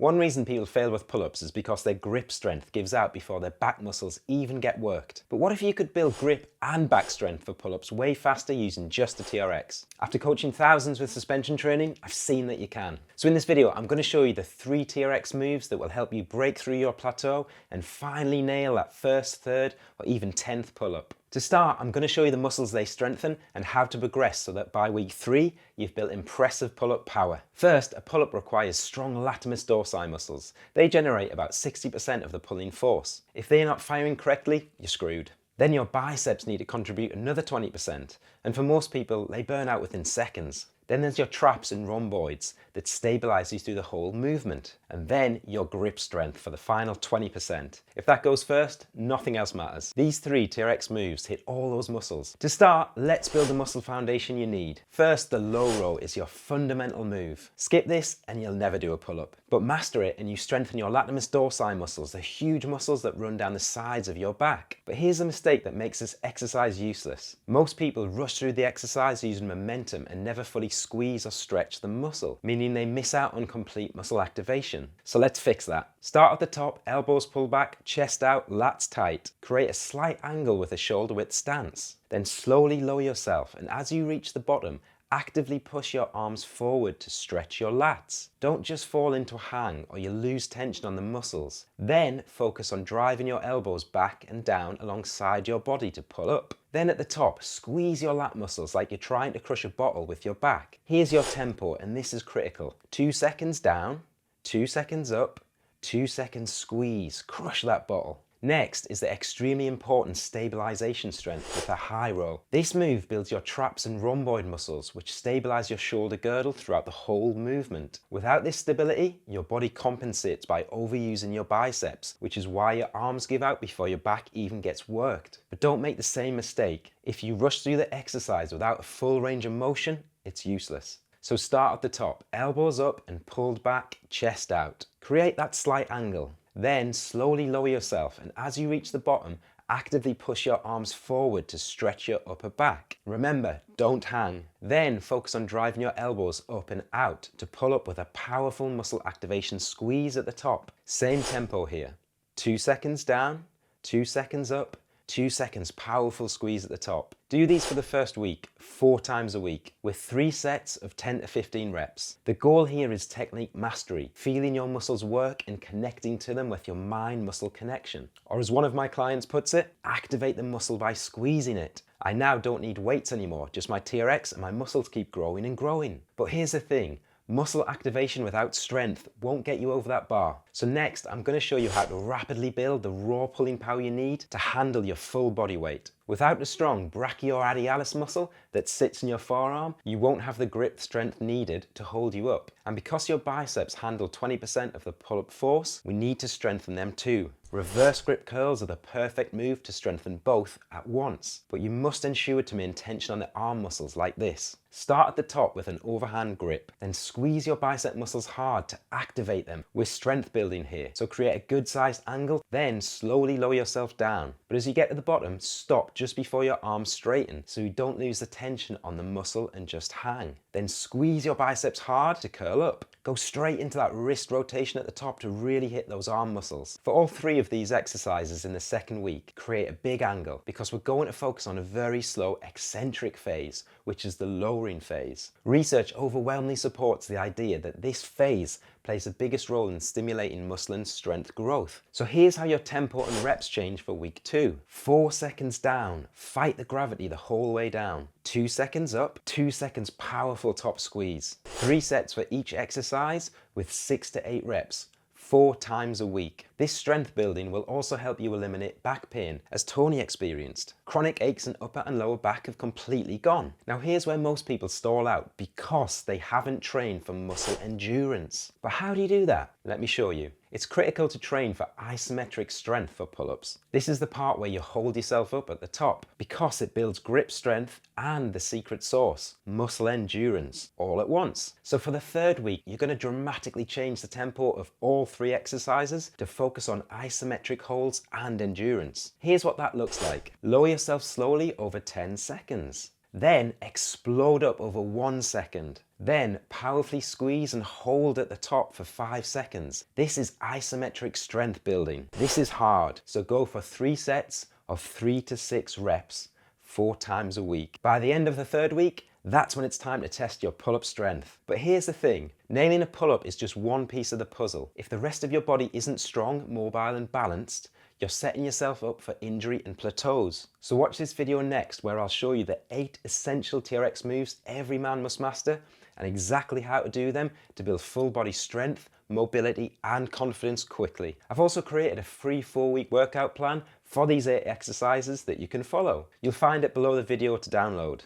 One reason people fail with pull-ups is because their grip strength gives out before their back muscles even get worked. But what if you could build grip and back strength for pull-ups way faster using just the TRX? After coaching thousands with suspension training, I've seen that you can. So in this video, I'm going to show you the 3 TRX moves that will help you break through your plateau and finally nail that first, third, or even 10th pull-up. To start, I'm going to show you the muscles they strengthen and how to progress so that by week 3, you've built impressive pull-up power. First, a pull-up requires strong latimus dorsi muscles. They generate about 60% of the pulling force. If they're not firing correctly, you're screwed. Then your biceps need to contribute another 20%, and for most people, they burn out within seconds. Then there's your traps and rhomboids that stabilize you through the whole movement. And then your grip strength for the final 20%. If that goes first, nothing else matters. These 3 TRX moves hit all those muscles. To start, let's build the muscle foundation you need. First, the low row is your fundamental move. Skip this and you'll never do a pull-up. But master it and you strengthen your latimus dorsi muscles, the huge muscles that run down the sides of your back. But here's a mistake that makes this exercise useless. Most people rush through the exercise using momentum and never fully squeeze or stretch the muscle, meaning they miss out on complete muscle activation. So let's fix that. Start at the top, elbows pull back, chest out, lats tight. Create a slight angle with a shoulder width stance. Then slowly lower yourself, and as you reach the bottom, actively push your arms forward to stretch your lats. Don't just fall into a hang or you lose tension on the muscles. Then focus on driving your elbows back and down alongside your body to pull up. Then at the top, squeeze your lat muscles like you're trying to crush a bottle with your back. Here's your tempo, and this is critical. 2 seconds down, 2 seconds up, 2 seconds squeeze, crush that bottle. Next is the extremely important stabilization strength with a high row. This move builds your traps and rhomboid muscles, which stabilize your shoulder girdle throughout the whole movement. Without this stability, your body compensates by overusing your biceps, which is why your arms give out before your back even gets worked. But don't make the same mistake. If you rush through the exercise without a full range of motion, it's useless. So start at the top, elbows up and pulled back, chest out. Create that slight angle. Then slowly lower yourself, and as you reach the bottom, actively push your arms forward to stretch your upper back. Remember, don't hang. Then focus on driving your elbows up and out to pull up with a powerful muscle activation squeeze at the top. Same tempo here. 2 seconds down, 2 seconds up, 2 seconds powerful squeeze at the top. Do these for the first week, 4 times a week, with 3 sets of 10 to 15 reps. The goal here is technique mastery, feeling your muscles work and connecting to them with your mind-muscle connection. Or as one of my clients puts it, activate the muscle by squeezing it. I now don't need weights anymore, just my TRX, and my muscles keep growing and growing. But here's the thing. Muscle activation without strength won't get you over that bar. So next, I'm going to show you how to rapidly build the raw pulling power you need to handle your full body weight. Without the strong brachioradialis muscle that sits in your forearm, you won't have the grip strength needed to hold you up. And because your biceps handle 20% of the pull-up force, we need to strengthen them too. Reverse grip curls are the perfect move to strengthen both at once, but you must ensure to maintain tension on the arm muscles like this. Start at the top with an overhand grip, then squeeze your bicep muscles hard to activate them. We're strength building here, so create a good sized angle, then slowly lower yourself down. But as you get to the bottom, stop just before your arms straighten so you don't lose the tension on the muscle and just hang. Then squeeze your biceps hard to curl up. Go straight into that wrist rotation at the top to really hit those arm muscles. For all 3 of these exercises in the second week, create a big angle because we're going to focus on a very slow eccentric phase, which is the lowering phase. Research overwhelmingly supports the idea that this phase plays the biggest role in stimulating muscle and strength growth. So here's how your tempo and reps change for week 2. 4 seconds down, fight the gravity the whole way down. 2 seconds up, 2 seconds powerful top squeeze. 3 sets for each exercise with 6 to 8 reps. 4 times a week. This strength building will also help you eliminate back pain, as Tony experienced. Chronic aches in upper and lower back have completely gone. Now here's where most people stall out because they haven't trained for muscle endurance. But how do you do that? Let me show you. It's critical to train for isometric strength for pull-ups. This is the part where you hold yourself up at the top because it builds grip strength and the secret sauce, muscle endurance, all at once. So for the 3rd week, you're going to dramatically change the tempo of all 3 exercises to focus on isometric holds and endurance. Here's what that looks like. Lower yourself slowly over 10 seconds. Then explode up over 1 second. Then powerfully squeeze and hold at the top for 5 seconds. This is isometric strength building. This is hard, so go for 3 sets of 3 to 6 reps 4 times a week. By the end of the 3rd week, that's when it's time to test your pull-up strength. But here's the thing, nailing a pull-up is just one piece of the puzzle. If the rest of your body isn't strong, mobile and balanced, you're setting yourself up for injury and plateaus. So watch this video next where I'll show you the 8 essential TRX moves every man must master and exactly how to do them to build full body strength, mobility and confidence quickly. I've also created a free 4-week workout plan for these 8 exercises that you can follow. You'll find it below the video to download.